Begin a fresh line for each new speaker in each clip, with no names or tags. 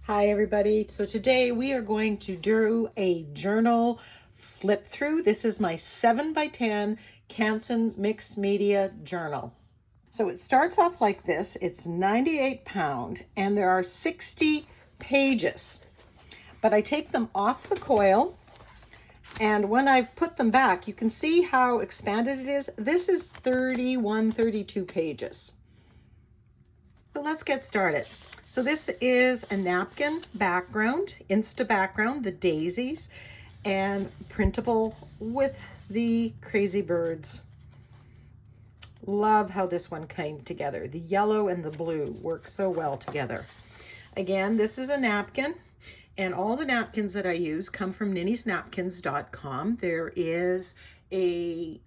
Hi everybody. So today we are going to do a journal flip through. This is my 7x10 Canson mixed media journal. So it starts off like this. It's 98 pound and there are 60 pages. But I take them off the coil, and when I've put them back, you can see how expanded it is. This is 31, 32 pages. So let's get started. So this is a napkin background, Insta background, the daisies, and printable with the crazy birds. Love how this one came together. The yellow and the blue work so well together. Again, this is a napkin, and all the napkins that I use come from NINNYSNAPKINS.com. There is a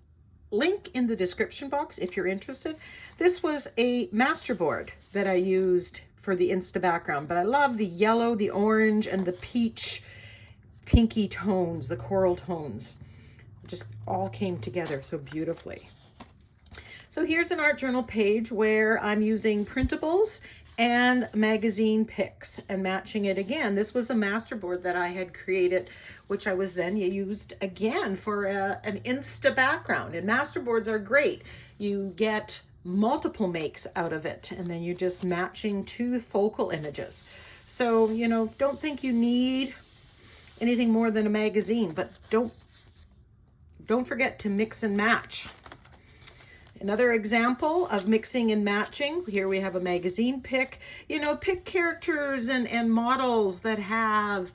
link in the description box if you're interested. This was a masterboard that I used for the Insta background, but I love the yellow, the orange, and the peach, pinky tones, the coral tones. Just all came together so beautifully. So here's an art journal page where I'm using printables and magazine pics and matching it again. This was a masterboard that I had created, which I was then used again for an Insta background. And masterboards are great. You get multiple makes out of it, and then you're just matching two focal images. So, you know, don't think you need anything more than a magazine, but don't forget to mix and match. Another example of mixing and matching, here we have a magazine pic. You know, pick characters and models that have,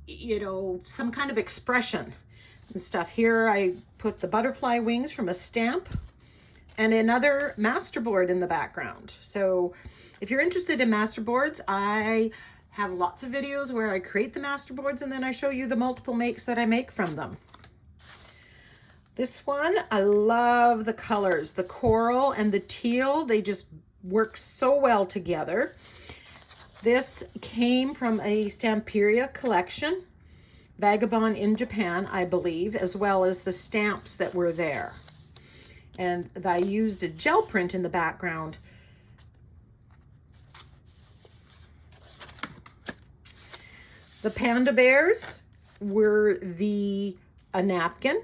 you know, some kind of expression and stuff. Here I put the butterfly wings from a stamp and another masterboard in the background. So if you're interested in masterboards, I have lots of videos where I create the masterboards and then I show you the multiple makes that I make from them. This one, I love the colors, the coral and the teal. They just work so well together. This came from a Stamperia collection, Vagabond in Japan, I believe, as well as the stamps that were there. And I used a gel print in the background. The panda bears were a napkin.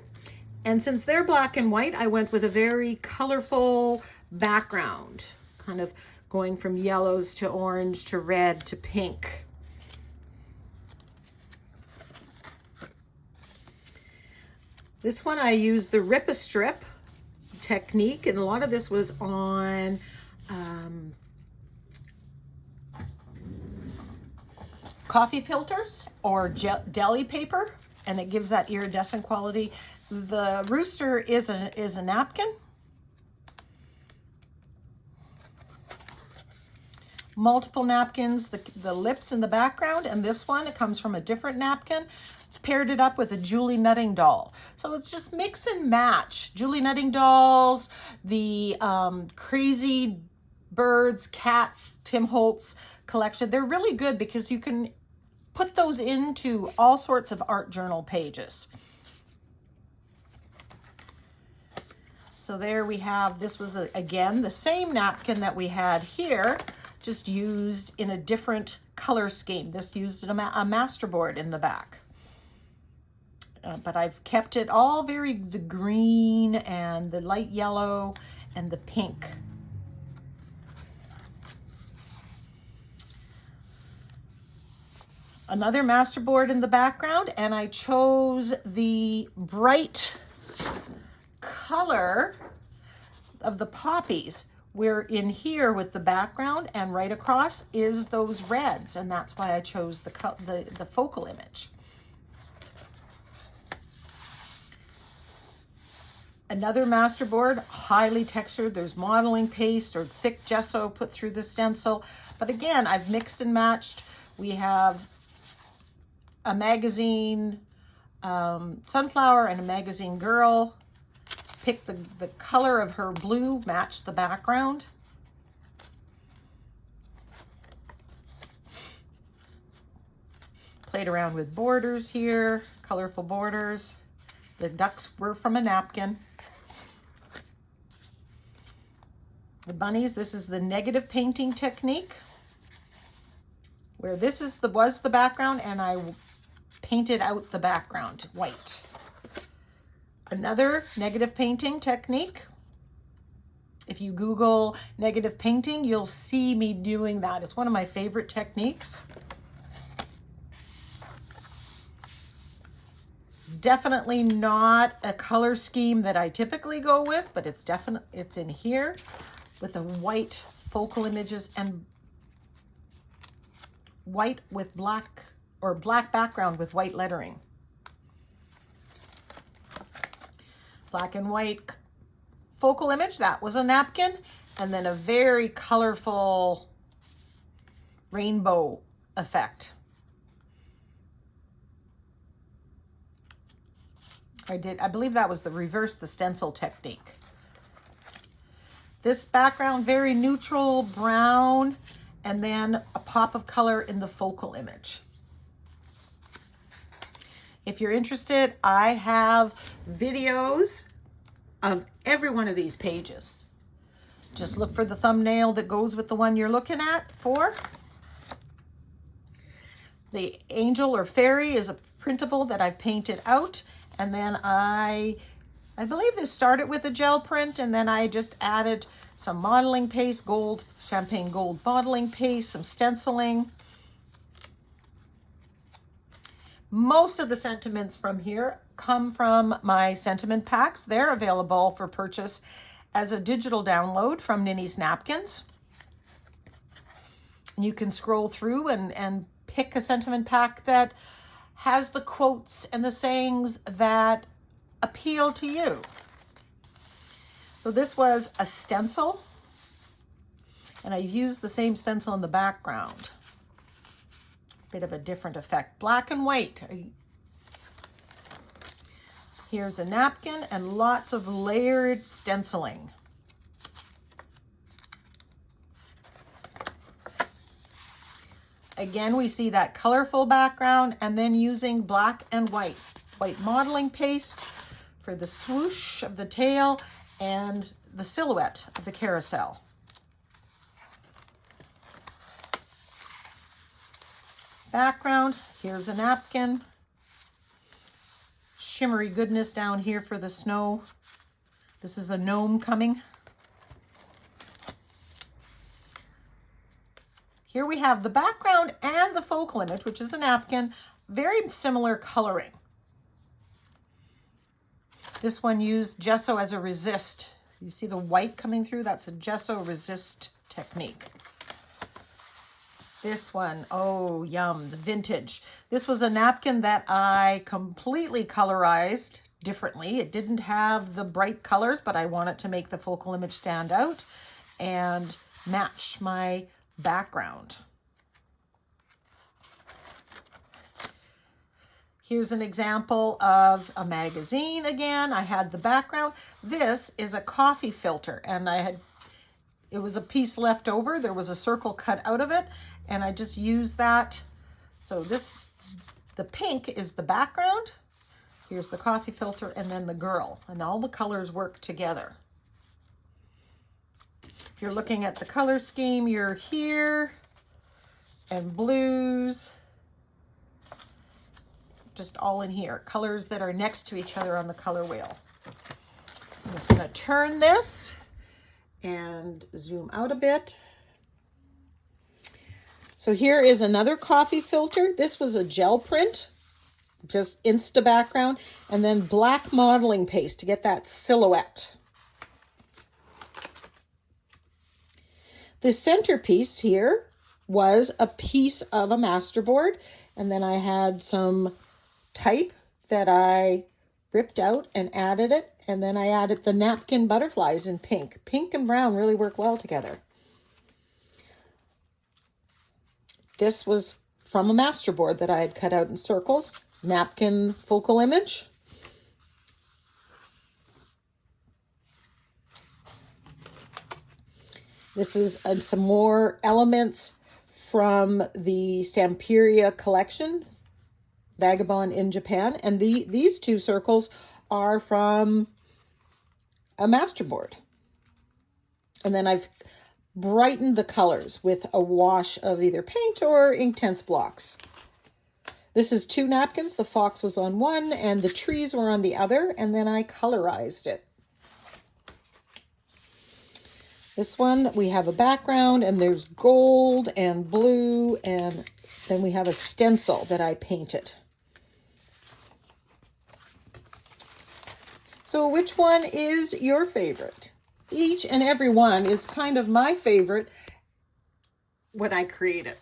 And since they're black and white, I went with a very colorful background, kind of going from yellows to orange to red to pink. This one I used the rip-a-strip technique, and a lot of this was on coffee filters or deli paper, and it gives that iridescent quality. The rooster is a napkin. Multiple napkins, the lips in the background, and this one, it comes from a different napkin. Paired it up with a Julie Nutting doll. So it's just mix and match. Julie Nutting dolls, the crazy birds, cats, Tim Holtz collection. They're really good because you can put those into all sorts of art journal pages. So there we have, this was again the same napkin that we had here, just used in a different color scheme. This used a masterboard in the back. But I've kept it all the green and the light yellow and the pink. Another masterboard in the background, and I chose the bright color of the poppies. We're in here with the background, and right across is those reds, and that's why I chose the focal image. Another masterboard, highly textured. There's modeling paste or thick gesso put through the stencil. But again, I've mixed and matched. We have a magazine sunflower and a magazine girl. Pick the color of her blue, match the background. Played around with borders here, colorful borders. The ducks were from a napkin. The bunnies, this is the negative painting technique. where this is was the background, and I painted out the background white. Another negative painting technique. If you Google negative painting, you'll see me doing that. It's one of my favorite techniques. Definitely not a color scheme that I typically go with, but it's in here with the white focal images and white with black, or black background with white lettering. Black and white focal image, that was a napkin, and then a very colorful rainbow effect. I believe that was the reverse the stencil technique. This background, very neutral brown, and then a pop of color in the focal image. If you're interested, I have videos of every one of these pages. Just look for the thumbnail that goes with the one you're looking at for. The angel or fairy is a printable that I've painted out. And then I believe this started with a gel print, and then I just added some modeling paste, champagne gold modeling paste, some stenciling. Most of the sentiments from here come from my sentiment packs. They're available for purchase as a digital download from Ninny's Napkins. And you can scroll through and pick a sentiment pack that has the quotes and the sayings that appeal to you. So this was a stencil, and I used the same stencil in the background. Bit of a different effect. Black and white. Here's a napkin and lots of layered stenciling. Again, we see that colorful background, and then using black and white modeling paste for the swoosh of the tail and the silhouette of the carousel. Background, here's a napkin. Shimmery goodness down here for the snow. This is a gnome coming. Here we have the background and the focal image, which is a napkin, very similar coloring. This one used gesso as a resist. You see the white coming through? That's a gesso resist technique. This one, oh yum, the vintage. This was a napkin that I completely colorized differently. It didn't have the bright colors, but I wanted to make the focal image stand out and match my background. Here's an example of a magazine again. I had the background. This is a coffee filter, and it was a piece left over. There was a circle cut out of it, and I just used that. So the pink is the background. Here's the coffee filter, and then the girl, and all the colors work together. If you're looking at the color scheme, you're here, and blues, just all in here. Colors that are next to each other on the color wheel. I'm just going to turn this and zoom out a bit. So here is another coffee filter. This was a gel print, just Insta background, and then black modeling paste to get that silhouette. The centerpiece here was a piece of a masterboard, and then I had some type that I ripped out and added it, and then I added the napkin butterflies in pink. Pink and brown really work well together. This was from a masterboard that I had cut out in circles. Napkin focal image. This is some more elements from the Sampiria collection, Vagabond in Japan. And these two circles are from a masterboard. And then I've brighten the colors with a wash of either paint or Inktense blocks. This is 2 napkins. The fox was on one and the trees were on the other, and then I colorized it. This one, we have a background and there's gold and blue, and then we have a stencil that I painted. So which one is your favorite? Each and every one is kind of my favorite when I create it.